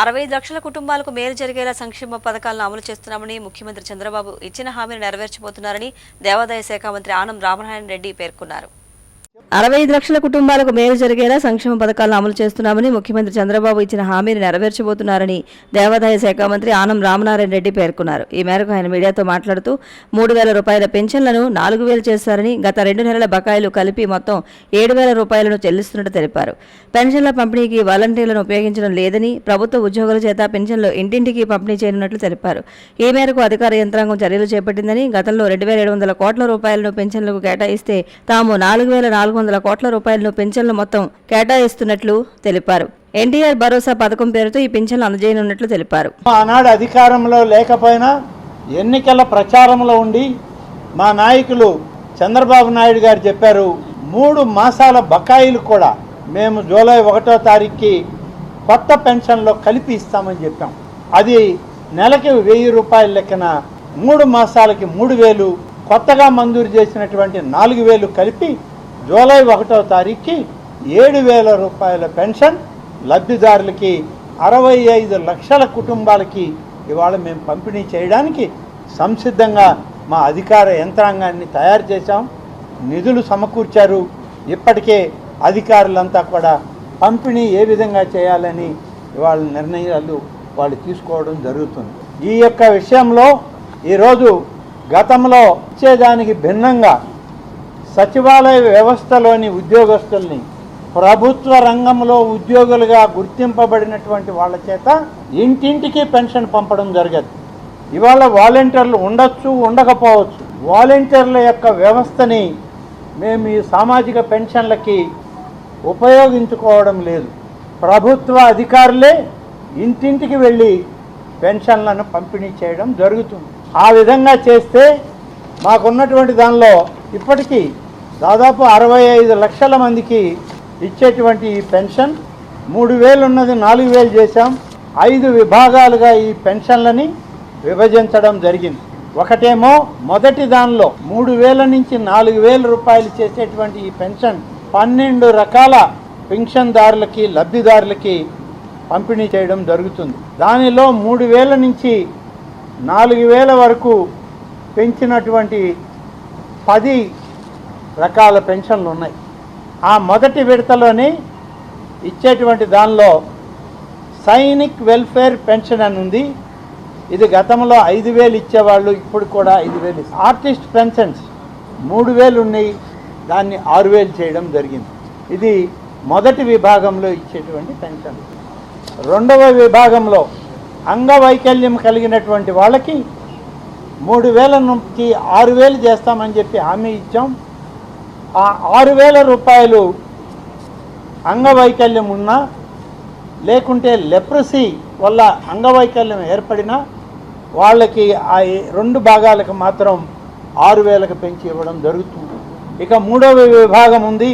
65 లక్షల కుటుంబాలకు మేలు జరిగేలా సంక్షేమ పథకాలను అమలు చేస్తున్నామని ముఖ్యమంత్రి చంద్రబాబు ఇచ్చిన హామీని నెరవేర్చబోతున్నారని దేవాదాయ శాఖ మంత్రి ఆనం రామనారాయణ రెడ్డి పేర్కొన్నారు. 65 లక్షల కుటుంబాలకు మేలు జరిగేలా సంక్షేమ పథకాలను అమలు చేస్తున్నామని ముఖ్యమంత్రి చంద్రబాబు ఇచ్చిన హామీని నెరవేర్చబోతున్నారని దేవాదాయ శాఖ మంత్రి ఆనం రామనారాయణ రెడ్డి పేర్కొన్నారు. ఈ మేరకు ఆయన మీడియాతో మాట్లాడుతూ 3,000 రూపాయల పెన్షన్లను 4,000 చేశారని, గత 2 నెలల బకాయిలు కలిపి మొత్తం 7,000 రూపాయలను చెల్లిస్తున్నట్టు తెలిపారు. పెన్షన్ల పంపిణీకి వాలంటీర్లను ఉపయోగించడం లేదని, ప్రభుత్వ ఉద్యోగుల చేత పెన్షన్లు ఇంటింటికి పంపిణీ చేయనున్నట్లు తెలిపారు. ఈ మేరకు అధికార యంత్రాంగం చర్యలు చేపట్టిందని, గతంలో 2,700 కోట్ల రూపాయలను పెన్షన్లకు కేటాయిస్తే తాము 4,400 కోట్ల రూపాయలను పెన్షన్లు మొత్తం కేటాయిస్తున్నట్లు తెలిపారు. ఎన్టీఆర్ భరోసా పథకం పేరుతో ఈ పెన్షన్లు అందజేయనున్నట్లు తెలిపారు. ఆనాడు అధికారంలో లేకపోయినా ఎన్నికల ప్రచారంలో ఉండి మా నాయకులు చంద్రబాబు నాయుడు గారు చెప్పారు, 3 మాసాల బకాయిలు కూడా మేము జూలై 1వ తారీఖుకి కొత్త పెన్షన్లో కలిపి ఇస్తామని చెప్పాం. అది నెలకి 1,000 రూపాయల లెక్కన 3 మాసాలకి 3,000, కొత్తగా మంజూరు చేసినటువంటి 4,000 కలిపి జూలై 1వ తారీఖుకి 7,000 రూపాయల పెన్షన్ లబ్ధిదారులకి 65 లక్షల కుటుంబాలకి ఇవాళ మేము పంపిణీ చేయడానికి సంసిద్ధంగా మా అధికార యంత్రాంగాన్ని తయారు చేశాం. నిధులు సమకూర్చారు. ఇప్పటికే అధికారులంతా కూడా పంపిణీ ఏ విధంగా చేయాలని ఇవాళ నిర్ణయాలు వాళ్ళు తీసుకోవడం జరుగుతుంది. ఈ యొక్క విషయంలో ఈరోజు గతంలో ఇచ్చేదానికి భిన్నంగా సచివాలయ వ్యవస్థలోని ఉద్యోగస్తుల్ని ప్రభుత్వ రంగంలో ఉద్యోగులుగా గుర్తింపబడినటువంటి వాళ్ళ చేత ఇంటింటికి పెన్షన్ పంపడం జరగదు. ఇవాళ వాలంటీర్లు ఉండొచ్చు, ఉండకపోవచ్చు. వాలంటీర్ల యొక్క వ్యవస్థని మేము ఈ సామాజిక పెన్షన్లకి ఉపయోగించుకోవడం లేదు. ప్రభుత్వ అధికారులే ఇంటింటికి వెళ్ళి పెన్షన్లను పంపిణీ చేయడం జరుగుతుంది. ఆ విధంగా చేస్తే మాకున్నటువంటి దానిలో ఇప్పటికీ దాదాపు 65 లక్షల మందికి ఇచ్చేటువంటి ఈ పెన్షన్ 3,000 ఉన్నది 4,000 చేశాం. 5 విభాగాలుగా ఈ పెన్షన్లని విభజించడం జరిగింది. ఒకటేమో మొదటి దానిలో 3,000 నుంచి 4,000 రూపాయలు చేసేటువంటి ఈ పెన్షన్ 12 రకాల పెన్షన్దారులకి, లబ్ధిదారులకి పంపిణీ చేయడం జరుగుతుంది. దానిలో 3,000 నుంచి 4,000 వరకు పెంచినటువంటి 10 రకాల పెన్షన్లు ఉన్నాయి. ఆ మొదటి విడతలోనే ఇచ్చేటువంటి దానిలో సైనిక్ వెల్ఫేర్ పెన్షన్ అని ఉంది. ఇది గతంలో 5,000 ఇచ్చేవాళ్ళు, ఇప్పుడు కూడా 5,000. ఆర్టిస్ట్ పెన్షన్స్ 3,000 ఉన్నాయి, దాన్ని 6,000 చేయడం జరిగింది. ఇది మొదటి విభాగంలో ఇచ్చేటువంటి పెన్షన్. రెండవ విభాగంలో అంగవైకల్యం కలిగినటువంటి వాళ్ళకి 3,000 నుంచి 6,000 చేస్తామని చెప్పి హామీ ఇచ్చాం. ఆ 6,000 రూపాయలు అంగవైకల్యం ఉన్నా, లేకుంటే లెప్రసీ వల్ల అంగవైకల్యం ఏర్పడినా వాళ్ళకి ఆ 2 భాగాలకు మాత్రం 6,000కు పెంచి ఇవ్వడం జరుగుతుంది. ఇక మూడవ విభాగం ఉంది.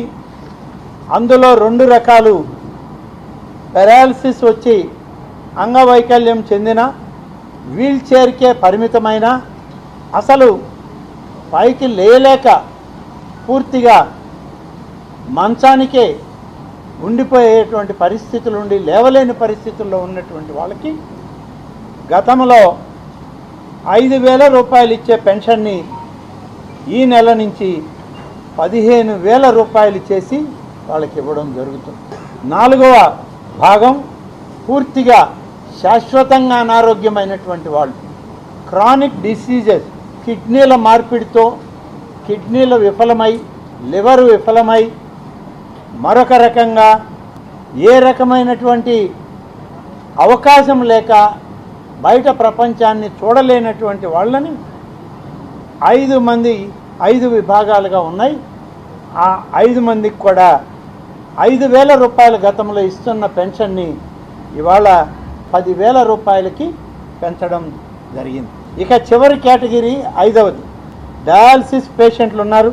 అందులో 2 రకాలు. పెరాలసిస్ వచ్చి అంగవైకల్యం చెందిన, వీల్ చైర్కే పరిమితమైన, అసలు పైకి లేలేక పూర్తిగా మంచానికే ఉండిపోయేటువంటి పరిస్థితులు ఉండి లేవలేని పరిస్థితుల్లో ఉన్నటువంటి వాళ్ళకి గతంలో 5,000 రూపాయలు ఇచ్చే పెన్షన్ని ఈ నెల నుంచి 15,000 రూపాయలు చేసి వాళ్ళకి ఇవ్వడం జరుగుతుంది. 4వ భాగం పూర్తిగా శాశ్వతంగా అనారోగ్యమైనటువంటి వాళ్ళు, క్రానిక్ డిసీజెస్, కిడ్నీల మార్పిడితో కిడ్నీలు విఫలమై, లివర్ విఫలమై, మరొక రకంగా ఏ రకమైనటువంటి అవకాశం లేక బయట ప్రపంచాన్ని చూడలేనటువంటి వాళ్ళని 5 విభాగాలుగా ఉన్నాయి. ఆ 5 మందికి కూడా 5,000 రూపాయల గతంలో ఇస్తున్న పెన్షన్ని ఇవాళ 10,000 రూపాయలకి పెంచడం జరిగింది. ఇక చివరి కేటగిరీ 5వది. డయాలసిస్ పేషెంట్లు ఉన్నారు.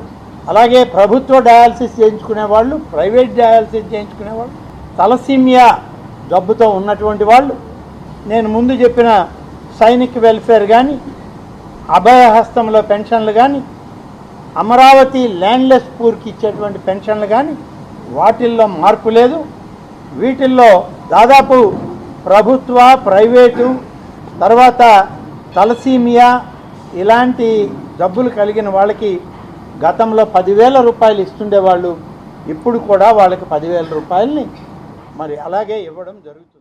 అలాగే ప్రభుత్వ డయాలసిస్ చేయించుకునే వాళ్ళు, ప్రైవేట్ డయాలసిస్ చేయించుకునేవాళ్ళు, తలసీమియా జబ్బుతో ఉన్నటువంటి వాళ్ళు, నేను ముందు చెప్పిన సైనిక్ వెల్ఫేర్ కానీ, అభయహస్తంలో పెన్షన్లు కానీ, అమరావతి ల్యాండ్లెస్ పూర్కి ఇచ్చేటువంటి పెన్షన్లు కానీ వాటిల్లో మార్పు లేదు. వీటిల్లో దాదాపు ప్రభుత్వ ప్రైవేటు తర్వాత తలసీమియా ఇలాంటి జబ్బులు కలిగిన వాళ్ళకి గతంలో 10,000 రూపాయలు ఇస్తుండేవాళ్ళు, ఇప్పుడు కూడా వాళ్ళకి 10,000 రూపాయలని మరి అలాగే ఇవ్వడం జరుగుతుంది.